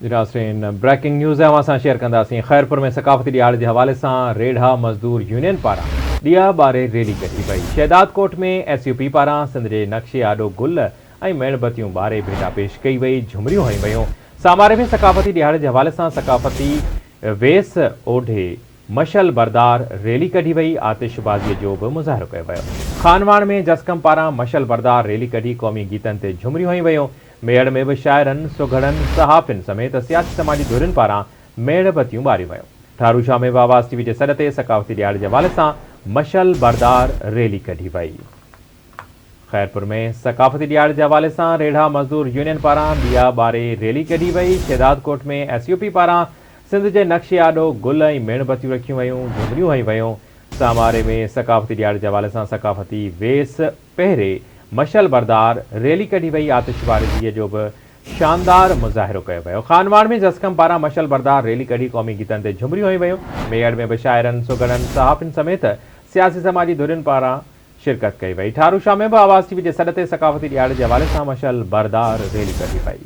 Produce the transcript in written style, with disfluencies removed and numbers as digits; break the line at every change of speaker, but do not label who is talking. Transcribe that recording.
नाज़रीन, breaking news है असां शेयर कंदासीं। खैरपुर में सकाफ़ती ॾियार जे हवाले सां रेढ़ा मज़दूर यूनियन पारां ॾिया ॿारे रैली कढी वई। शहदाद कोट में SUP पारां सिंध जे नक्शे आॾो गुल ऐं मेणबतियूं ॿारे भेटा पेश कई वई, झुमरियूं हई वयूं। सामारे में सकाफ़ती ॾियार जे हवाले सां सकाफ़ती वेस ओढ़े मशल बरदार रैली कढी वई। आतिशबाज़ीअ जो बि मुज़ाहिरो कयो वियो। खानवाण में जसकम पारां मशल बरदार रैली कढी क़ौमी गीतनि ते झुमरियूं हई वयूं। मेड़ में भी शायरनि, सुघड़नि, सहाफ़िन समेत सियासी समाजी धुरियुनि पारां मेणबतियूं ॿारियूं वयूं। ठारू शाह में आवाज़ TV जे सॾ ते सकाफ़ती ॾियार जे हवाले सां मशल बरदार रैली कढी वई। खैरपुर में सकाफ़ती ॾियार जे हवाले सां रेढ़ा मज़दूर यूनियन पारां ॾिया ॿारे रैली कढी वई। शहदाद कोट में SUP पारां सिंध जे नक्शे आॾो गुल ऐं मेणबतियूं रखियूं वयूं, झुमरियूं हई वयूं। सामारे में सकाफ़ती ॾियार जे हवाले सां सकाफ़ती वेस पहिरें मशल बरदार रैली कढी वई। आतिशबाज़ीअ जो बि शानदार मुज़ाहिरो कयो वियो। खानवाड़ में जसकम पारां मशल बरदार रैली कढी क़ौमी गीतनि ते झुमरियूं हई वयूं। मेड़ में भी शायरनि, सुघड़नि, सहाफ़िन समेत सियासी समाजी धुरियुनि पारां शिरकत कई वई। ठारू शाह में भी आवाज़ TV जे सॾ ते सकाफ़ती ॾियार जे हवाले सां मशल बरदार रैली कढी वई।